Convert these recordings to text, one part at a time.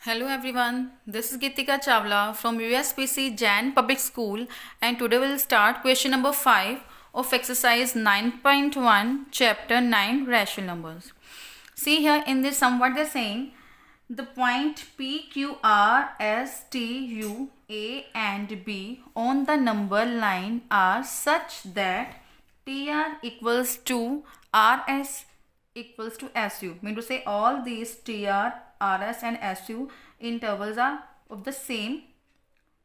Hello everyone, this is Gitika Chawla from USPC Jain Public School, and today we'll start question number 5 of exercise 9.1 chapter 9 rational numbers. See here in this sum what they're saying, the point P, Q, R, S, T, U, A and B on the number line are such that TR equals to RS equals to SU. Mean to say all these TR, RS and SU intervals are of the same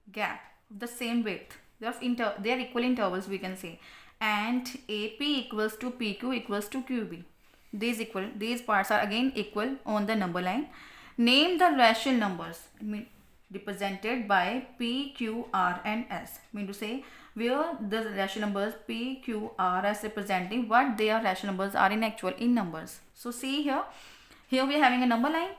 gap, of the same width. They are equal intervals, we can say. And AP equals to PQ equals to QB. These parts are again equal on the number line. Name the rational numbers represented by P, Q, R and S. Mean to say where the rational numbers P, Q, R, S representing what their rational numbers are in numbers. So see here we are having a number line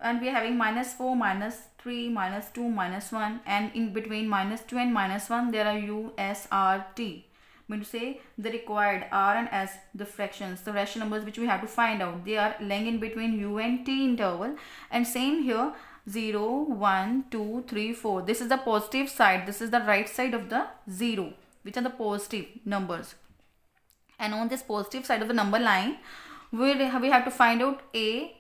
and we are having -4, -3, -2, -1, and in between -2 and -1 there are U, S, R, T. Mean to say the required R and S, the fractions, the rational numbers which we have to find out, they are lying in between U and T interval. And same here 0, 1, 2, 3, 4. This is the positive side. This is the right side of the 0, which are the positive numbers. And on this positive side of the number line, we have to find out A,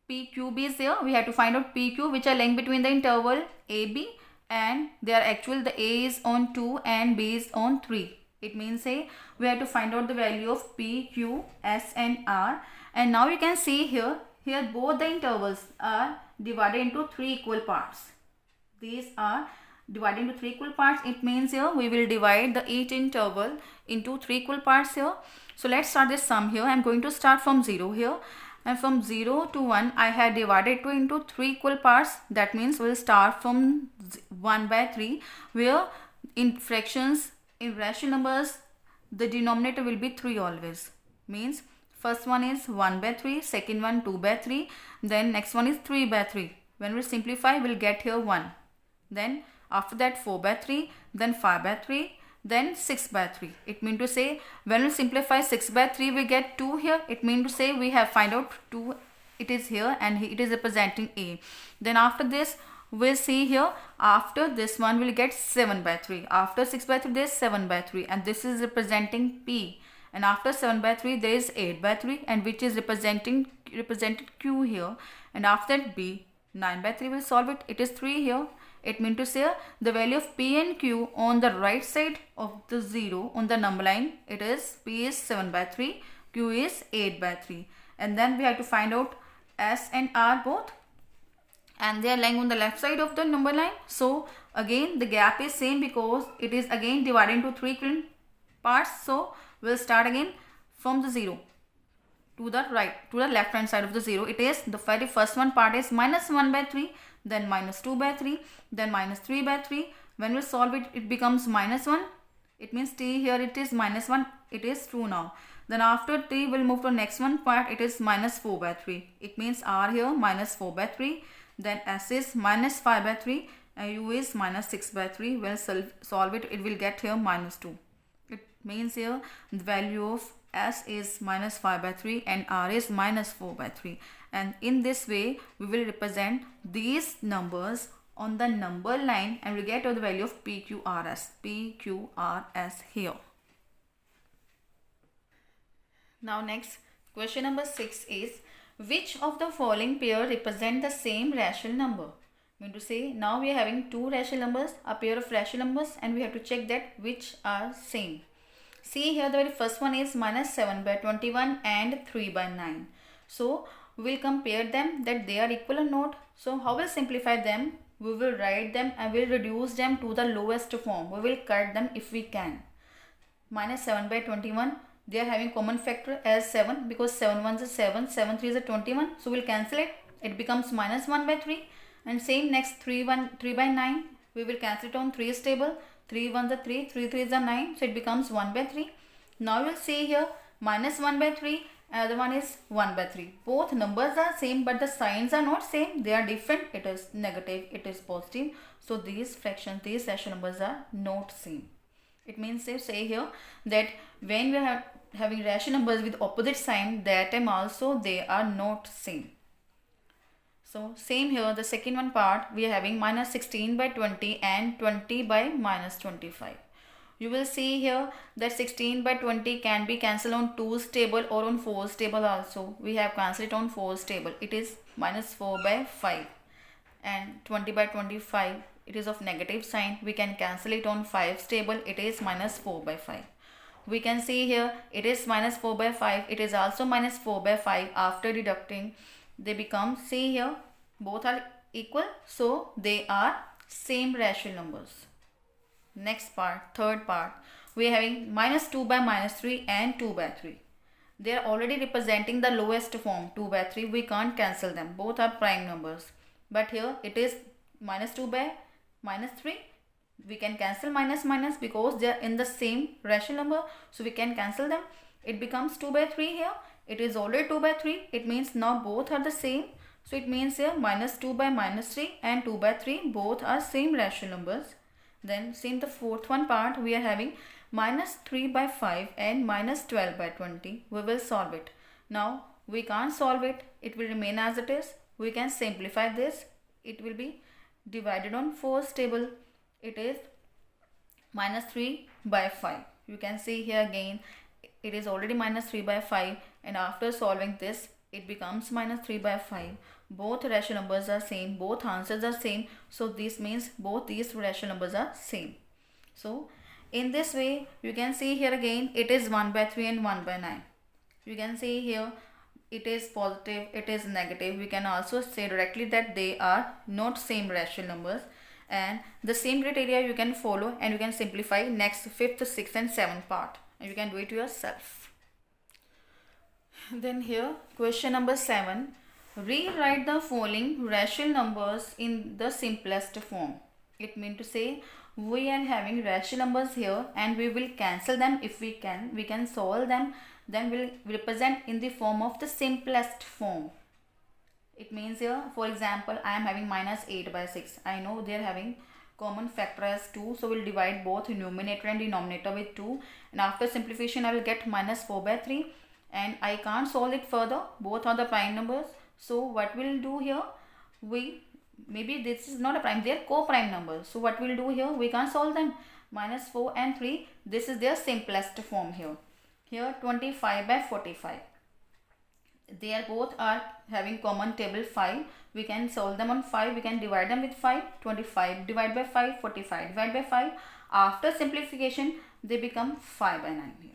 P, Q, B is there. We have to find out P, Q, which are lying between the interval A, B, and they are actual. The A is on 2 and B is on 3. It means we have to find out the value of P, Q, S and R. And now you can see here both the intervals are divided into 3 equal parts. These are divided into 3 equal parts. It means here we will divide each interval into 3 equal parts here. So let's start this sum here. I am going to start from 0 here. And from 0 to 1 I have divided it into 3 equal parts. That means we will start from 1/3, where in fractions, in rational numbers, the denominator will be 3 always. Means first one is 1/3, second one 2/3, then next one is 3/3. When we simplify, we'll get here 1. Then after that 4/3, then 5/3, then 6/3. It means to say when we simplify 6/3, we get 2 here. It means to say we have find out 2. It is here and it is representing A. Then after this, we'll see here after this one we'll get 7/3. After 6/3 there is 7/3 and this is representing P. And after 7/3 there is 8/3 and which is represented Q here. And after that B, 9/3 will solve it. It is 3 here. It means to say the value of P and Q on the right side of the 0 on the number line, it is P is 7/3, Q is 8/3. And then we have to find out S and R both, and they are lying on the left side of the number line. So again the gap is same because it is again divided into 3 equal parts. So we'll start again from the 0 to the left hand side of the 0. It is the very first one part is -1/3, then -2/3, then -3/3. When we solve it, it becomes -1. It means T here it is -1. It is true now. Then after T we'll move to next one part. It is -4/3. It means R here -4/3. Then S is -5/3 and U is -6/3. When solve it, it will get here -2. It means here the value of S is -5/3 and R is -4/3. And in this way we will represent these numbers on the number line and we get the value of PQRS. PQRS here. Now next question number 6 is, which of the following pair represent the same rational number? Mean to say now we are having 2 rational numbers, a pair of rational numbers, and we have to check that which are same. See here the very first one is -7/21 and 3/9. So we will compare them that they are equal or not. So how we'll simplify them? We will write them and we'll reduce them to the lowest form. We will cut them if we can. -7/21, they are having common factor as 7 because 7 1s is 7, 7 3 is 21. So we'll cancel it. It becomes -1/3. And same next 3/9. We will cancel it on 3's table. 3 1s are 3, 3 3s are 9. So it becomes 1/3. Now we'll see here -1/3. Other one is 1/3. Both numbers are same but the signs are not same. They are different. It is negative, it is positive. So these fractions, these rational numbers are not same. It means say here that when we are having rational numbers with opposite sign, that time also they are not same. So same here, the second one part, we are having minus 16 by 20 and 20 by minus 25. You will see here that 16 by 20 can be cancelled on 2's table or on 4's table also. We have cancelled it on 4's table. It is minus 4 by 5. And 20 by 25, it is of negative sign. We can cancel it on 5's table. It is minus 4 by 5. We can see here it is minus 4 by 5. It is also minus 4 by 5. After deducting, they become, see here, both are equal. So they are same rational numbers. Next part, third part, we are having minus 2 by minus 3 and 2 by 3. They are already representing the lowest form, 2 by 3. We can't cancel them. Both are prime numbers. But here it is minus 2 by minus 3. We can cancel minus minus because they are in the same rational number. So we can cancel them. It becomes 2 by 3 here. It is already 2 by 3. It means now both are the same. So it means here minus 2 by minus 3 and 2 by 3 both are same rational numbers. Then same the fourth one part, we are having minus 3 by 5 and minus 12 by 20. We will solve it. Now we can't solve it. It will remain as it is. We can simplify this. It will be divided on 4's table. It is minus 3 by 5. You can see here again it is already minus 3 by 5, and after solving this it becomes minus 3 by 5. Both rational numbers are same, both answers are same, so this means both these rational numbers are same. So in this way you can see here again it is 1 by 3 and 1 by 9. You can see here it is positive, it is negative. We can also say directly that they are not same rational numbers, and the same criteria you can follow and you can simplify next 5th, 6th and 7th part, and you can do it yourself. Then here question number 7, rewrite the following rational numbers in the simplest form. It means to say we are having rational numbers here and we will cancel them if we can solve them, then we'll represent in the form of the simplest form. It means here, for example, I am having minus 8 by 6. I know they are having common factor as 2, so we'll divide both numerator and denominator with 2, and after simplification I will get minus 4 by 3, and I can't solve it further. Both are the prime numbers. So what we'll do here, maybe this is not a prime, they are co-prime numbers. So what we'll do here, we can't solve them. Minus 4 and 3, this is their simplest form here. Here 25 by 45. They are both are having common table 5. We can solve them on 5. We can divide them with 5. 25 divided by 5, 45 divided by 5. After simplification, they become 5 by 9 here.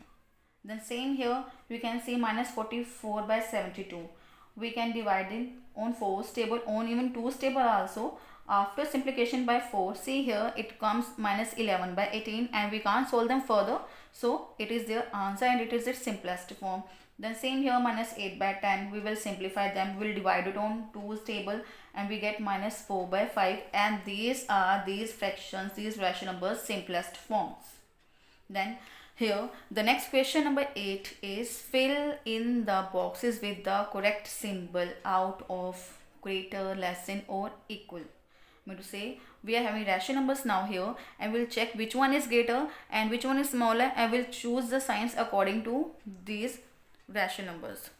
Then same here, we can see minus 44 by 72. We can divide it on 4's table, on even 2's table also. After simplification by 4, see here it comes minus 11 by 18, and we can't solve them further. So it is their answer and it is its simplest form. Then same here minus 8 by 10, we will simplify them, we will divide it on 2's table and we get minus 4 by 5, and these are these fractions, these rational numbers simplest forms. Then here the next question number 8 is fill in the boxes with the correct symbol out of greater, less than or equal. I mean to say we are having rational numbers now here, and we'll check which one is greater and which one is smaller, and we'll choose the signs according to these rational numbers.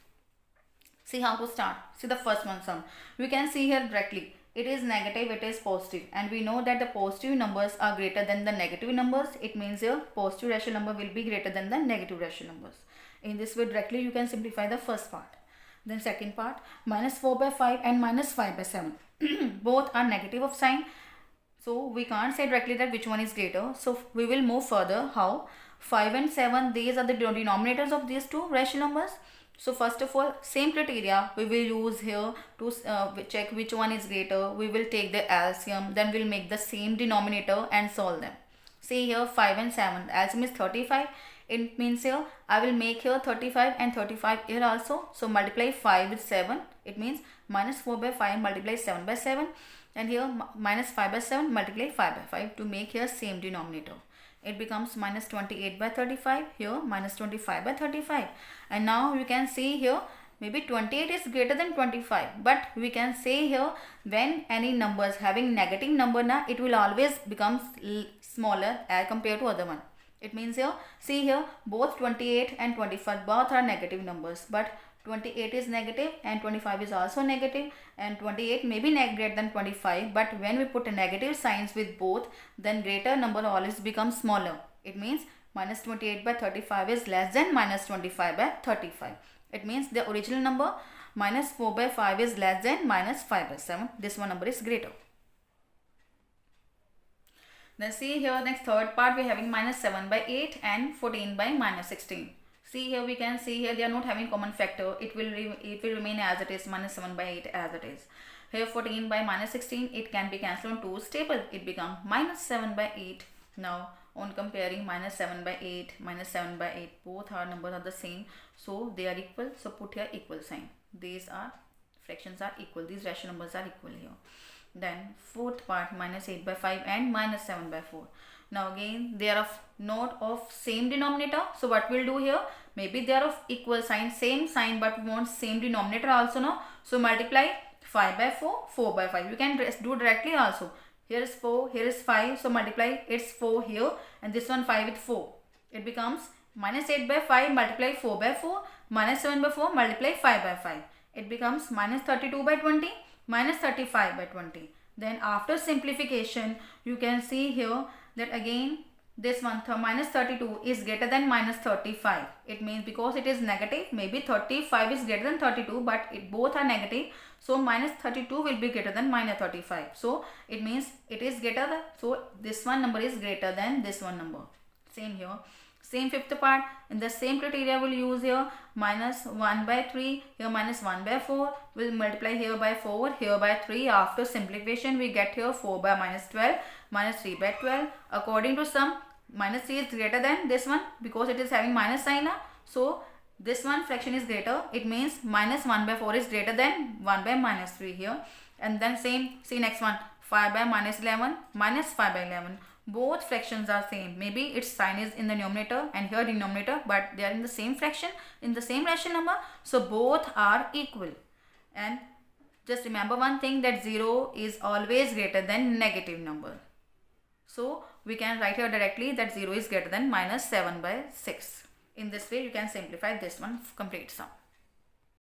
See how to start. See the first one sum. We can see here directly it is negative, it is positive, and we know that the positive numbers are greater than the negative numbers. It means here positive rational number will be greater than the negative rational numbers. In this way directly you can simplify the first part. Then second part, minus 4 by 5 and minus 5 by 7. Both are negative of sign, so we can't say directly that which one is greater. So we will move further. How? 5 and 7, these are the denominators of these two rational numbers. So first of all, same criteria we will use here to check which one is greater. We will take the LCM, then we'll make the same denominator and solve them. See here 5 and 7, LCM is 35. It means here I will make here 35 and 35 here also. So multiply 5 with 7. It means minus 4 by 5 multiply 7 by 7. And here minus 5 by 7 multiply 5 by 5 to make here same denominator. It becomes minus 28 by 35. Here minus 25 by 35. And now you can see here maybe 28 is greater than 25. But we can say here when any numbers having negative number na, it will always become smaller as compared to other one. It means here, see here both 28 and 25 both are negative numbers, but 28 is negative and 25 is also negative, and 28 may be greater than 25, but when we put a negative signs with both, then greater number always becomes smaller. It means minus 28 by 35 is less than minus 25 by 35. It means the original number minus 4 by 5 is less than minus 5 by 7. This one number is greater. Then see here, next third part we are having minus 7 by 8 and 14 by minus 16. See here, we can see here they are not having common factor. It will remain as it is, minus 7 by 8 as it is. Here 14 by minus 16, it can be cancelled on 2's table. It becomes minus 7 by 8. Now on comparing minus 7 by 8, minus 7 by 8, both our numbers are the same. So they are equal. So put here equal sign. These are fractions are equal. These rational numbers are equal here. Then fourth part, minus 8 by 5 and minus 7 by 4. Now again they are not of same denominator. So what we'll do here, maybe they are of equal sign, same sign, but we want same denominator also now. So multiply 5 by 4, 4 by 5. You can do directly also. Here is 4, here is 5. So multiply, it's 4 here and this one 5 with 4. It becomes minus 8 by 5 multiply 4 by 4, minus 7 by 4 multiply 5 by 5. It becomes minus 32 by 20, minus 35 by 20. Then after simplification, you can see here that again this one minus 32 is greater than minus 35. It means because it is negative, maybe 35 is greater than 32, but both are negative. So minus 32 will be greater than minus 35. So it means it is greater than, so this one number is greater than this one number. Same here. Same fifth part, in the same criteria we'll use here, minus 1 by 3, here minus 1 by 4, we'll multiply here by 4, here by 3. After simplification we get here 4 by minus 12, minus 3 by 12. According to sum, minus 3 is greater than this one because it is having minus sign. So this one fraction is greater. It means minus 1 by 4 is greater than 1 by minus 3 here. And then same, see next one, 5 by minus 11, minus 5 by 11. Both fractions are same. Maybe its sign is in the numerator and here denominator, but they are in the same fraction, in the same rational number. So both are equal. And just remember one thing, that 0 is always greater than negative number. So we can write here directly that 0 is greater than minus 7 by 6. In this way you can simplify this one complete sum.